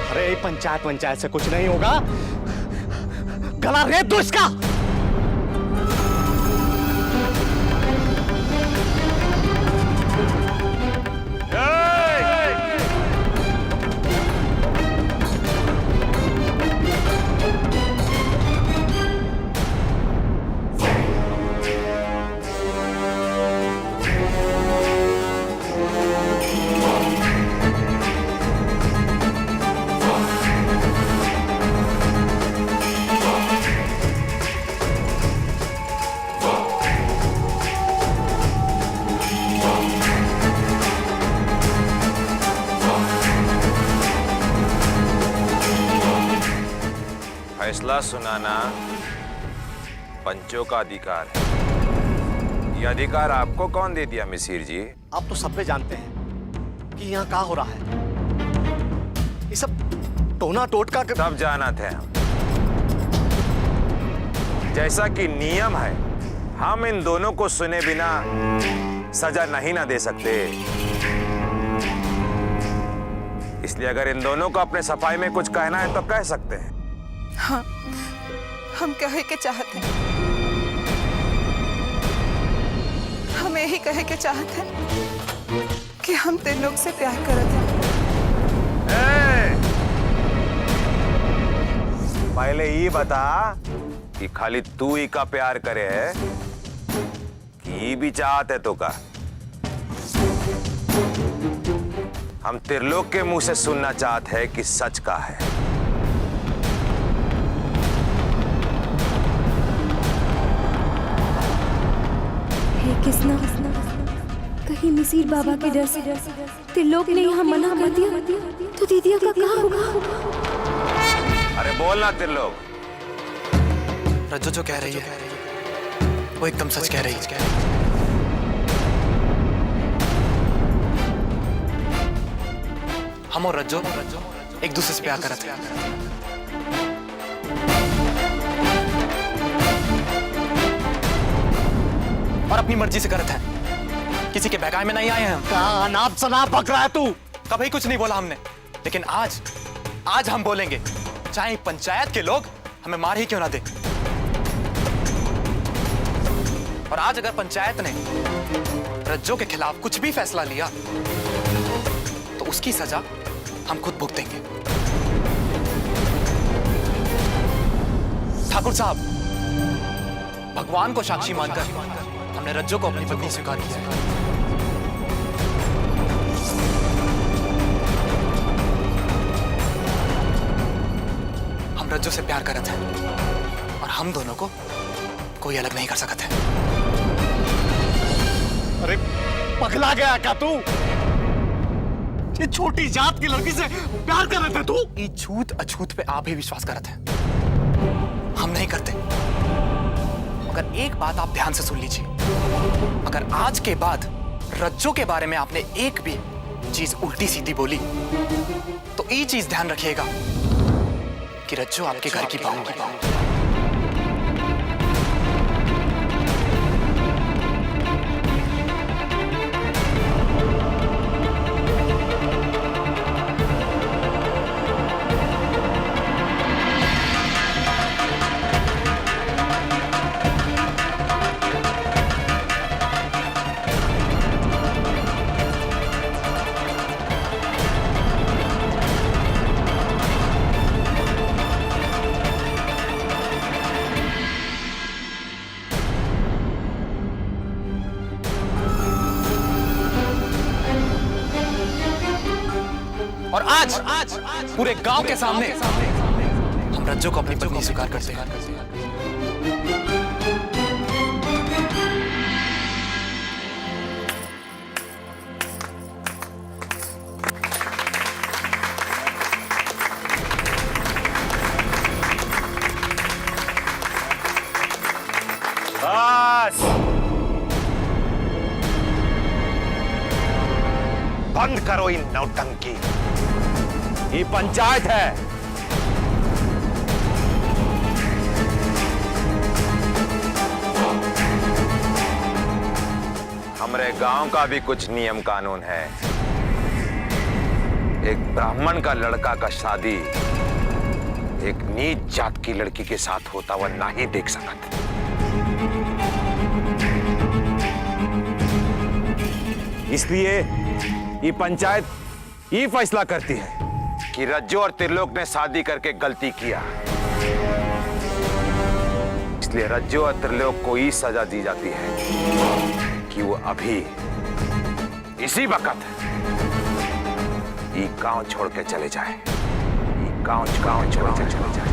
अरे पंचायत पंचायत से कुछ नहीं होगा, गला रेत दो इसका। फैसला सुनाना पंचों का अधिकार है। यह अधिकार आपको कौन दे दिया मिसिर जी? आप तो सब पे जानते हैं कि यहाँ क्या हो रहा है। ये सब टोना टोटका कर... तब जाना थे हम। जैसा कि नियम है, हम इन दोनों को सुने बिना सजा नहीं ना दे सकते। इसलिए अगर इन दोनों को अपने सफाई में कुछ कहना है तो कह सकते हैं। हाँ, हम कहे के चाहते हैं, हम यही कहे के चाहते हैं कि हम तीन लोग से प्यार करते हैं। पहले ये बता कि खाली तू ही का प्यार करे है कि भी चाहत है तो का? हम त्रिलोक के मुंह से सुनना चाहते हैं कि सच का है। किसना कहीं मिसिर बाबा के डर से त्रिलोक ने यहाँ मना कर दिया तो दीदिया का क्या होगा? अरे बोलना त्रिलोक। रज्जो जो कह रही है वो एकदम सच कह रही है। हम और रज्जो एक दूसरे से प्यार करते हैं और अपनी मर्जी से करते हैं। किसी के बहकावे में नहीं आए हैं हम। क्या अनाप शनाप बक रहा है तू? कभी कुछ नहीं बोला हमने, लेकिन आज हम बोलेंगे, चाहे पंचायत के लोग हमें मार ही क्यों ना दे। और आज अगर पंचायत ने रज्जो के खिलाफ कुछ भी फैसला लिया तो उसकी सजा हम खुद भुगतेंगे। ठाकुर साहब, भगवान को साक्षी मानकर हमने रज्जो को अपनी पत्नी स्वीकार किया है। हम रज्जो से प्यार करते हैं और हम दोनों को कोई अलग नहीं कर सकता है। अरे पगला गया क्या तू? ये छोटी जात की लड़की से प्यार कर रहे थे तू? ये झूठ अछूत पे आप ही विश्वास करते हैं, हम नहीं करते। मगर एक बात आप ध्यान से सुन लीजिए, अगर आज के बाद रज्जो के बारे में आपने एक भी चीज उल्टी सीधी बोली तो ये चीज ध्यान रखिएगा कि रज्जो आपके घर की बहू की। और आज पूरे गांव के सामने हम रज्जो को अपनी पत्नी स्वीकार करते हैं। बस बंद करो इन नौटंकी। ये पंचायत है। हमारे गांव का भी कुछ नियम कानून है। एक ब्राह्मण का लड़का का शादी एक नीच जात की लड़की के साथ होता हुआ नहीं देख सकत। इसलिए ये पंचायत ये फैसला करती है कि रज्जू और त्रिलोक ने शादी करके गलती किया, इसलिए रज्जू और त्रिलोक को ये सजा दी जाती है कि वो अभी इसी वक्त ये गांव छोड़ के चले जाए, ये गांव छोड़ के चले जाए।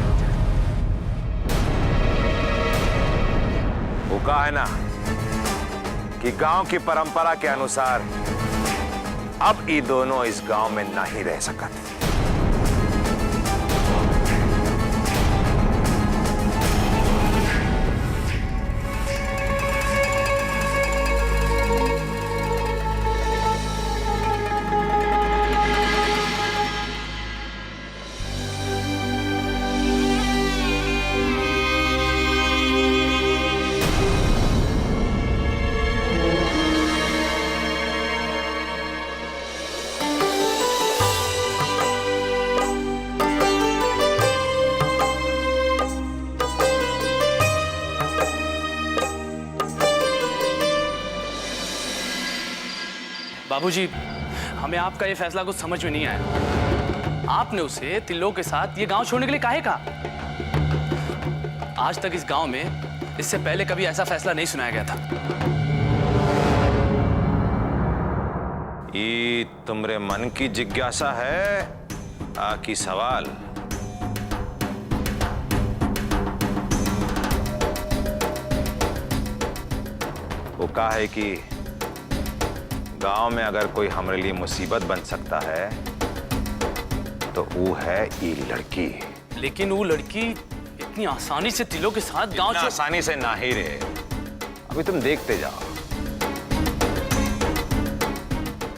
वो कहा है ना कि गांव की परंपरा के अनुसार अब ये दोनों इस गांव में नहीं रह सकते। बाबूजी, हमें आपका ये फैसला कुछ समझ में नहीं आया। आपने उसे त्रिलोक के साथ ये गांव छोड़ने के लिए काहे कहा? आज तक इस गांव में इससे पहले कभी ऐसा फैसला नहीं सुनाया गया था। ये तुम्हारे मन की जिज्ञासा है कि सवाल? वो कहा है कि गांव में अगर कोई हमारे लिए मुसीबत बन सकता है तो वो है ये लड़की। लेकिन वो लड़की इतनी आसानी से त्रिलोक के साथ गांव इतना आसानी से ना ही रहे। अभी तुम देखते जाओ,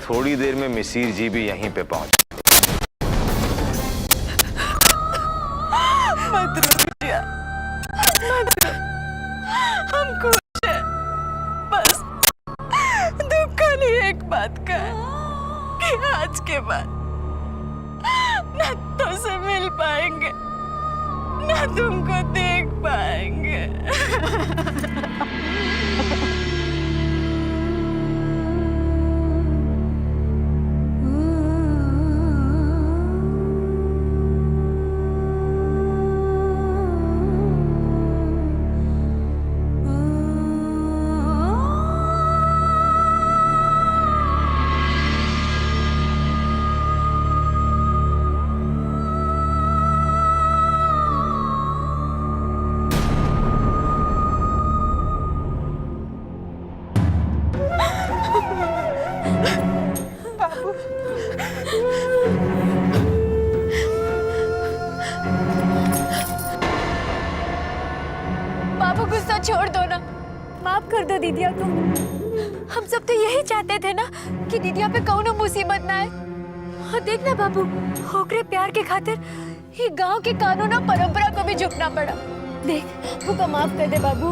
थोड़ी देर में मिसिर जी भी यहीं पे पहुंच। मत रो बिटिया, मत रो। हम खुश हैं। बस दुख खाली एक बात का है कि आज के बाद ना तुमसे मिल पाएंगे, ना तुमको देख पाएंगे। बाबू गुस्सा छोड़ दो ना, माफ कर दो दीदिया को। हम सब तो यही चाहते थे ना कि दीदिया पे कौनो मुसीबत ना आए। और देखना बाबू, होकरे प्यार के खातिर ये गांव के कानून और परंपरा को भी झुकना पड़ा। देख, वो को माफ कर दे बाबू।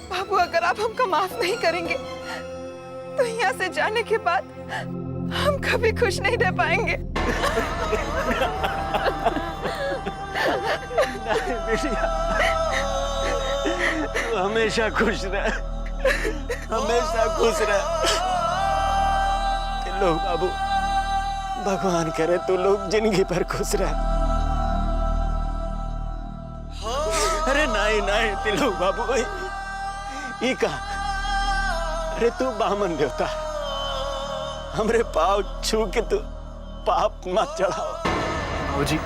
बाबू, अगर आप हमको माफ नहीं करेंगे तो यहाँ से जाने के बाद हम कभी खुश नहीं रह पाएंगे। तू हमेशा खुश रह, हमेशा खुश रह। लोग बाबू, भगवान करे तू लोग जिंदगी भर खुश रह। अरे नहीं नहीं तिलोक बाबू, ई का? अरे तू बामन देवता, हमरे पाँव छू के तू पाप मत चढ़ाओ। बाबूजी,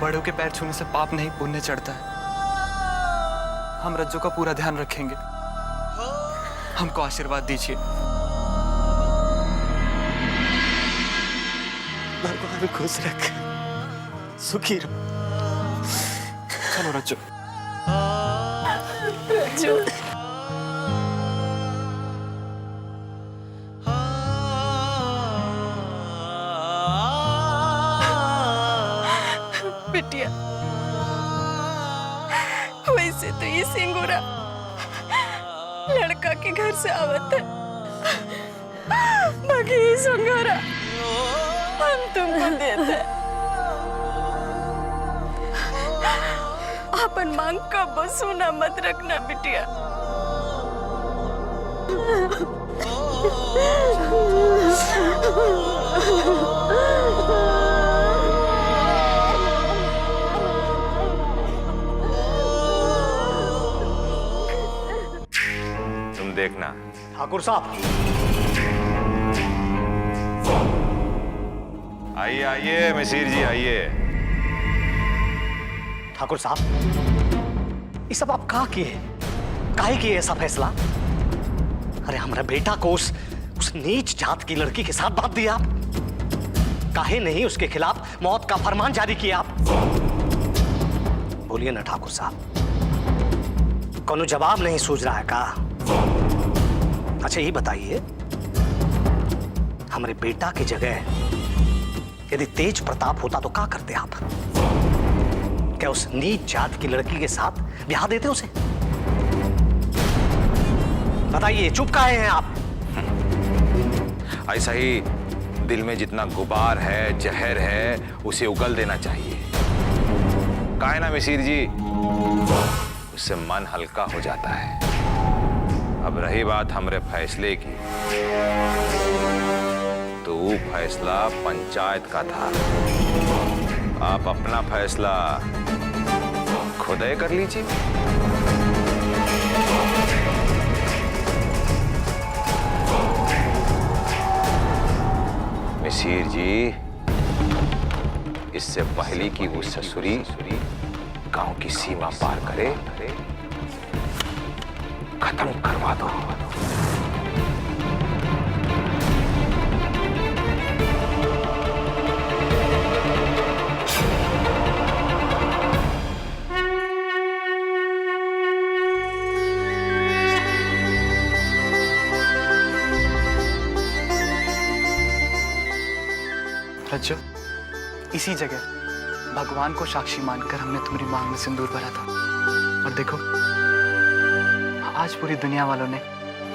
बड़ों के पैर छूने से पाप नहीं पुण्य चढ़ता है। हम रज्जू का पूरा ध्यान रखेंगे। हमको आशीर्वाद दीजिए। भगवान खुश रख, सुखी रहो। चलो रज्जू। रज्जू, बिटिया, वैसे तो ये सिंगूरा लड़का के घर से आवत है, बाकी ये संगारा हम तुमको देते। अपन मांग का बसूना मत रखना बिटिया। तुम देखना। ठाकुर साहब, आइए आइए मिसिर जी आइए। ठाकुर साहब, ये सब आप कहा किए? काहे किए ऐसा फैसला? अरे हमारा बेटा को उस नीच जात की लड़की के साथ बात दिया आप? काहे नहीं उसके खिलाफ मौत का फरमान जारी किया आप? बोलिए ना ठाकुर साहब, कोनो जवाब नहीं सूझ रहा है का? अच्छा ये बताइए, हमारे बेटा की जगह यदि तेज प्रताप होता तो क्या करते आप? क्या उस नीच जात की लड़की के साथ ब्याह देते उसे? बताइए, चुप काहे हैं आप? ऐसा ही दिल में जितना गुबार है, जहर है, उसे उगल देना चाहिए। काहे ना मिसिर जी, उससे मन हल्का हो जाता है। अब रही बात हमरे फैसले की, तो वो फैसला पंचायत का था। आप अपना फैसला खुद ही कर लीजिए। मिसिर जी, इससे पहले कि वो ससुरी गांव की सीमा पार करे, खत्म करवा दो। रज्जो, इसी जगह भगवान को साक्षी मानकर हमने तुम्हारी मांग में सिंदूर भरा था, और देखो आज पूरी दुनिया वालों ने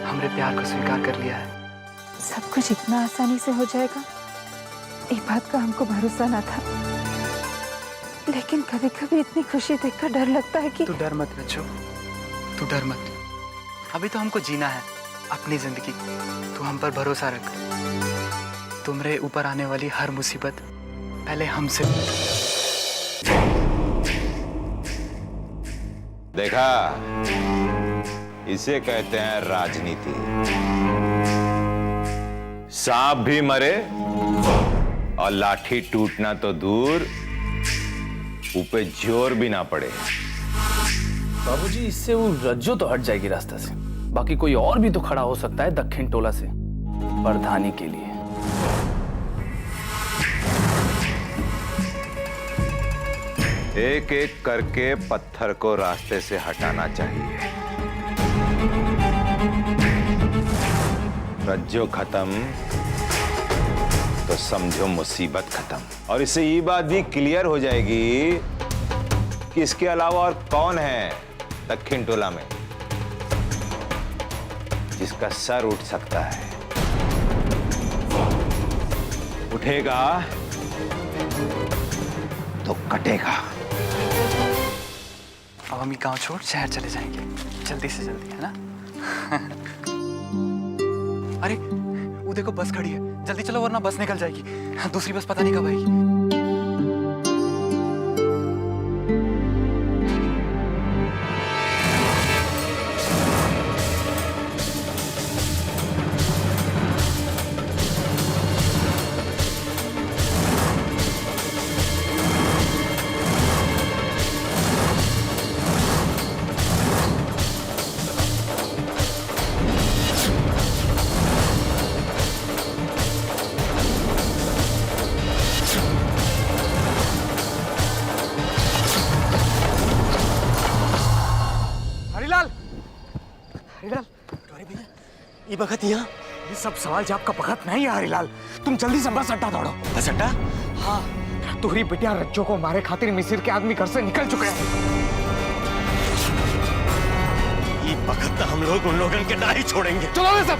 हमारे प्यार को स्वीकार कर लिया है। सब कुछ इतना आसानी से हो जाएगा, एक बात का हमको भरोसा ना था। लेकिन कभी कभी इतनी खुशी देखकर डर लगता है कि तू डर मत रज्जो, तू डर मत। अभी तो हमको जीना है अपनी जिंदगी। तू हम पर भरोसा रख। तुम्हारे ऊपर आने वाली हर मुसीबत पहले हमसे। देखा, इसे कहते हैं राजनीति। सांप भी मरे और लाठी टूटना तो दूर, ऊपर जोर भी ना पड़े। बाबूजी, इससे वो रज्जो तो हट जाएगी रास्ता से। बाकी कोई और भी तो खड़ा हो सकता है दक्षिण टोला से प्रधानी के लिए। एक एक करके पत्थर को रास्ते से हटाना चाहिए। रज्जो खत्म तो समझो मुसीबत खत्म। और इससे ये बात भी क्लियर हो जाएगी कि इसके अलावा और कौन है दक्षिण टोला में जिसका सर उठ सकता है। उठेगा तो कटेगा। अब हम ये गांव छोड़ शहर चले जाएंगे, जल्दी से जल्दी, है ना? अरे वो देखो बस खड़ी है, जल्दी चलो वरना बस निकल जाएगी। दूसरी बस पता नहीं कब आएगी। ये बखत यहाँ ये सब सवाल जवाब का वक्त नहीं है हरिलाल। तुम जल्दी से बस अड्डा दौड़ो। बस अड्डा? हाँ, तुम्हारी बिटिया रज्जो को मारे खातिर मिसिर के आदमी घर से निकल चुके हैं। ये बखत हम लोग उन लोगों के ना ही छोड़ेंगे। चलो सब।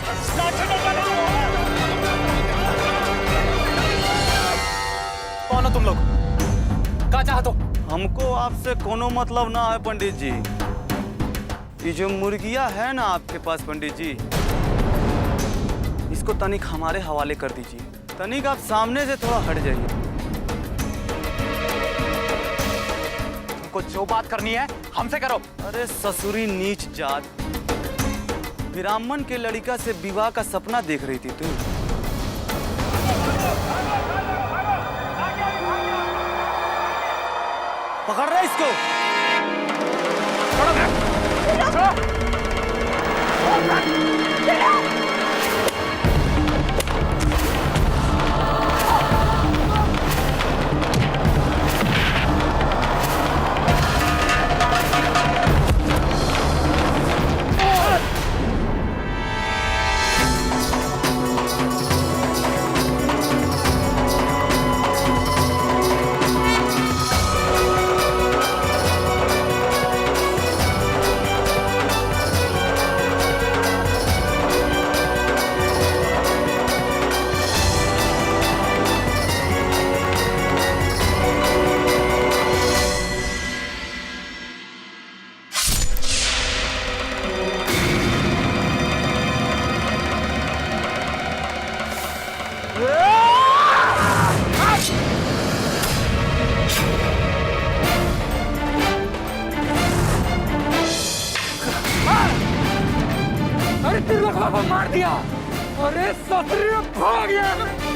तुम लोग? का चाहते हो? हमको आपसे कोनो मतलब ना है पंडित जी। ये जो मुर्गिया है ना आपके पास पंडित जी, इसको तनिक हमारे हवाले कर दीजिए। तनिक आप सामने से थोड़ा हट जाइए। तुमको जो बात करनी है हमसे करो। अरे ससुरी नीच जात, ब्राह्मण के लड़का से विवाह का सपना देख रही थी तू। पकड़ रहा इसको। अरे तिलक बाबा मार दिया। अरे ससुरी भाग गया।